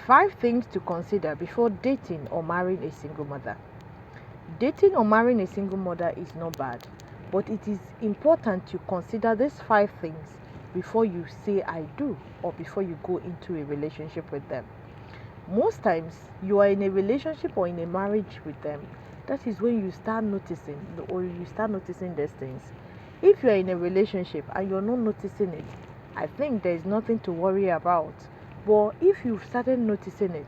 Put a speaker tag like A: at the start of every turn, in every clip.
A: 5 things to consider before dating or marrying a single mother. Dating or marrying a single mother is not bad, but it is important to consider these 5 things before you say I do or before you go into a relationship with them. Most times you are in a relationship or in a marriage with them, that is when you start noticing these things. If you are in a relationship and you're not noticing it, I think there is nothing to worry about. But if you've started noticing it,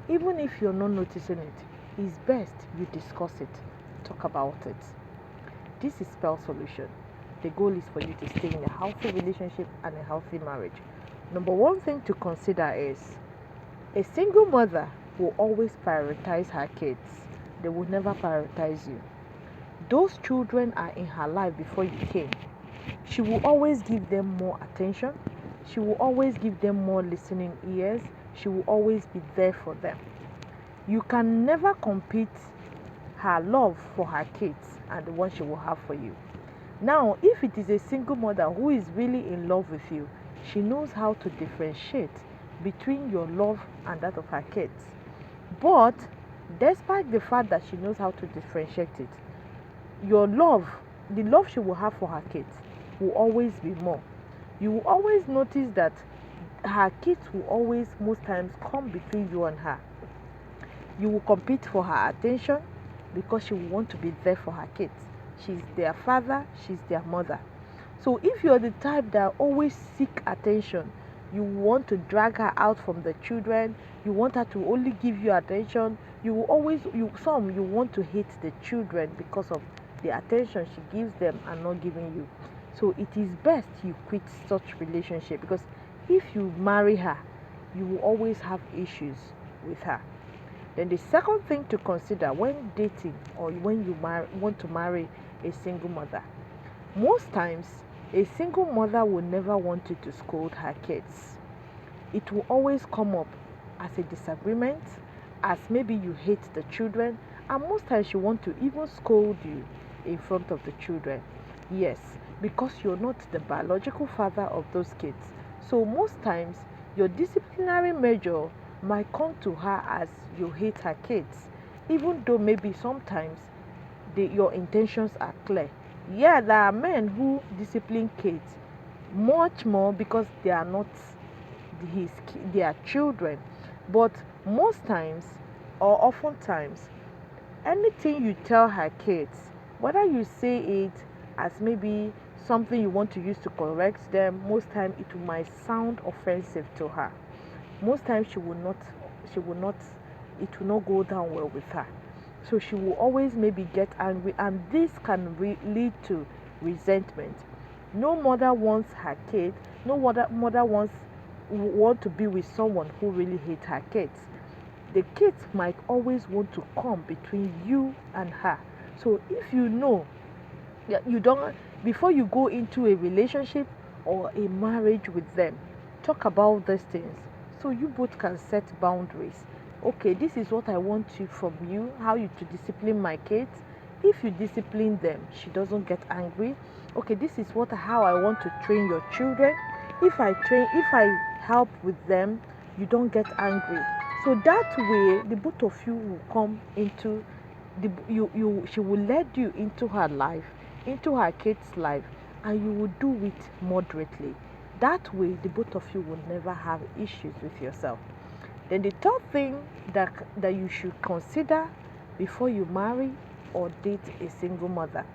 A: even if you're not noticing it, it's best you discuss it, talk about it. This is Spell Solution. The goal is for you to stay in a healthy relationship and a healthy marriage. Number 1 thing to consider is a single mother will always prioritize her kids. They will never prioritize you. Those children are in her life before you came. She will always give them more attention. She will always give them more listening ears. She will always be there for them. You can never compete her love for her kids and the one she will have for you. Now, if it is a single mother who is really in love with you, she knows how to differentiate between your love and that of her kids. But despite the fact that she knows how to differentiate it, your love, the love she will have for her kids, will always be more. You will always notice that her kids will always, most times, come between you and her. You will compete for her attention because she will want to be there for her kids. She's their father, she's their mother. So if you're the type that always seek attention, you want to drag her out from the children, you want her to only give you attention, you will always, you want to hate the children because of the attention she gives them and not giving you. So it is best you quit such relationship, because if you marry her, you will always have issues with her. Then the second thing to consider when dating or when you want to marry a single mother, most times a single mother will never want you to scold her kids. It will always come up as a disagreement, as maybe you hate the children, and most times she wants to even scold you in front of the children. Yes, because you're not the biological father of those kids. So most times your disciplinary measure might come to her as you hate her kids, even though maybe sometimes your intentions are clear. Yeah, there are men who discipline kids much more because they are not their children, but most times or oftentimes, anything you tell her kids, whether you say it as maybe something you want to use to correct them, most times it might sound offensive to her. Most times it will not go down well with her. So she will always maybe get angry, and this can lead to resentment. No mother wants her kid, no mother want to be with someone who really hates her kids. The kids might always want to come between you and her. So if you know that you don't, before you go into a relationship or a marriage with them, talk about these things so you both can set boundaries. Okay, this is what I want from you, how you to discipline my kids. If you discipline them, she doesn't get angry. Okay, this is how I want to train your children. If I help with them, you don't get angry. So that way the both of you will come into she will lead you into her life, into her kids' life, and you will do it moderately. That way the both of you will never have issues with yourself. Then the third thing that you should consider before you marry or date a single mother,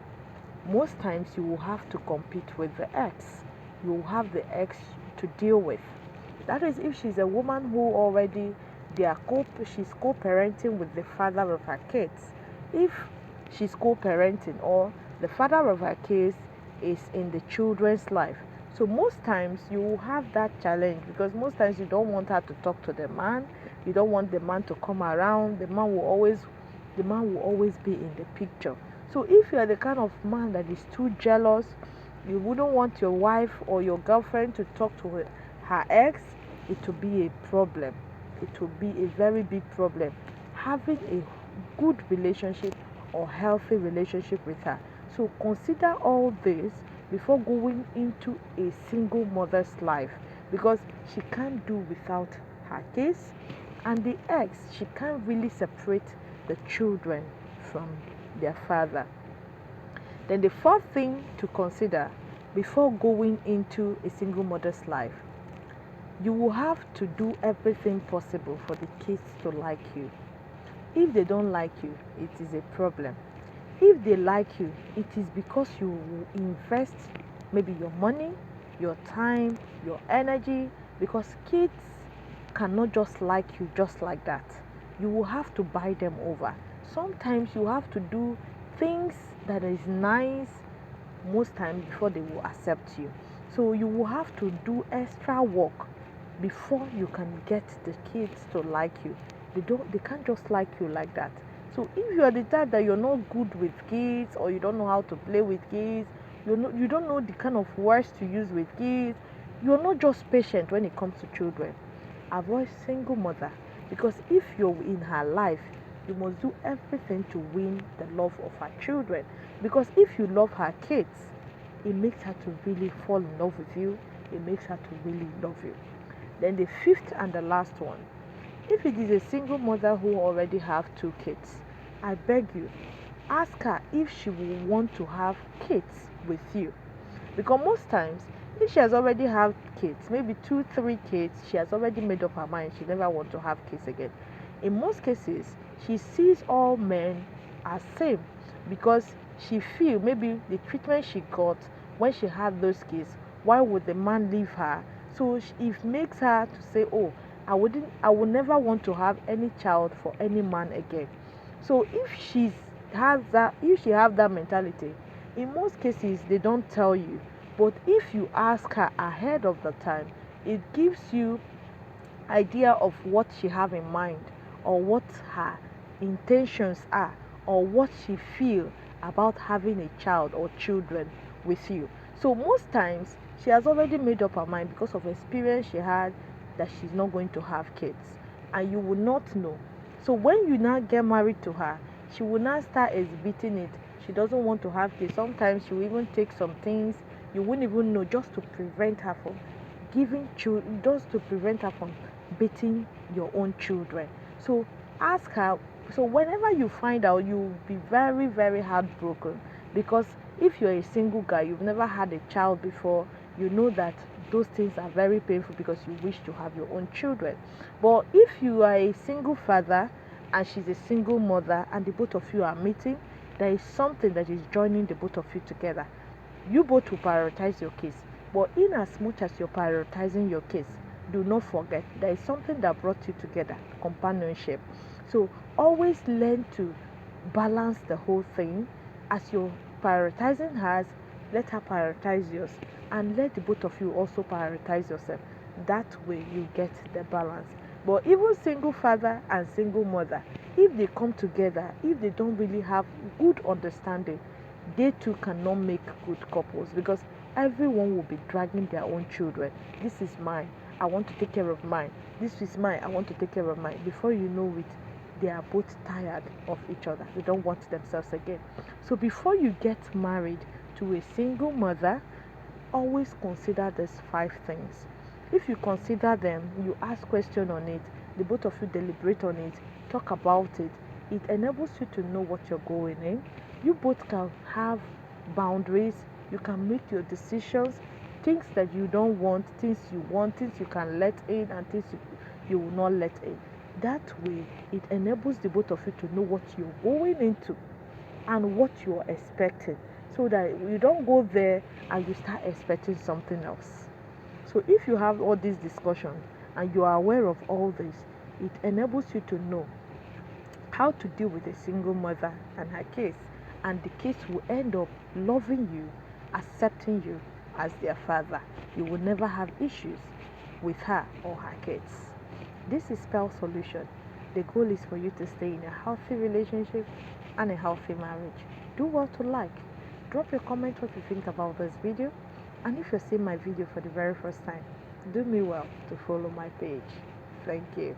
A: most times you will have to compete with the ex. You will have the ex to deal with. That is, if she's a woman who already she's co-parenting with the father of her kids. If she's co-parenting or the father of her kids is in the children's life, so most times you will have that challenge, because most times you don't want her to talk to the man, you don't want the man to come around, the man will always be in the picture. So if you are the kind of man that is too jealous, you wouldn't want your wife or your girlfriend to talk to her ex, it will be a problem. It will be a very big problem having a good relationship or healthy relationship with her. So consider all this before going into a single mother's life, because she can't do without her kids, And the ex, she can't really separate the children from their father. Then the fourth thing to consider before going into a single mother's life, you will have to do everything possible for the kids to like you. If they don't like you, it is a problem. If they like you, it is because you invest maybe your money, your time, your energy, because kids cannot just like you just like that. You will have to buy them over. Sometimes you have to do things that is nice most times before they will accept you. So you will have to do extra work before you can get the kids to like you. They can't just like you like that. So if you are the type that you're not good with kids, or you don't know how to play with kids, you don't know the kind of words to use with kids, you're not just patient when it comes to children, avoid single mother, because if you're in her life, you must do everything to win the love of her children. Because if you love her kids, it makes her to really fall in love with you. It makes her to really love you. Then the fifth and the last one, if it is a single mother who already have 2 kids, I beg you, ask her if she will want to have kids with you. Because most times, if she has already have kids, maybe 2 3 kids, she has already made up her mind she never want to have kids again. In most cases, she sees all men as same, because she feel maybe the treatment she got when she had those kids, why would the man leave her? So it makes her to say, oh, I would never want to have any child for any man again. So if she have that mentality, in most cases they don't tell you, but if you ask her ahead of the time, it gives you idea of what she have in mind, or what her intentions are, or what she feel about having a child or children with you. So most times she has already made up her mind because of experience she had that she's not going to have kids, and you will not know. So when you now get married to her, she will now start exhibiting it. She doesn't want to have kids. Sometimes she will even take some things you wouldn't even know, just to prevent her from giving children, just to prevent her from beating your own children. So ask her. So whenever you find out, you'll be very, very heartbroken, because if you're a single guy, you've never had a child before, you know that those things are very painful, because you wish to have your own children. But if you are a single father and she's a single mother, and the both of you are meeting, there is something that is joining the both of you together. You both will prioritize your kids. But in as much as you're prioritizing your kids, do not forget there is something that brought you together: companionship. So always learn to balance the whole thing. As you're prioritizing hers, let her prioritize yours, and let the both of you also prioritize yourself. That way you get the balance. But even single father and single mother, if they come together, if they don't really have good understanding, they too cannot make good couples, because everyone will be dragging their own children. This is mine, I want to take care of mine. This is mine, I want to take care of mine. Before you know it, they are both tired of each other. They don't want themselves again. So before you get married to a single mother, always consider these 5 things. If you consider them, you ask question on it, the both of you deliberate on it, talk about it, it enables you to know what you're going in. You both can have boundaries, you can make your decisions, things that you don't want, things you want, things you can let in, and things you will not let in. That way, it enables the both of you to know what you're going into and what you're expecting, so that you don't go there and you start expecting something else. So if you have all these discussions and you are aware of all this, it enables you to know how to deal with a single mother and her kids, and the kids will end up loving you, accepting you as their father. You will never have issues with her or her kids. This is Spell Solution. The goal is for you to stay in a healthy relationship and a healthy marriage. Do what you like. Drop your comment what you think about this video, and if you're seeing my video for the very first time, do me well to follow my page. Thank you.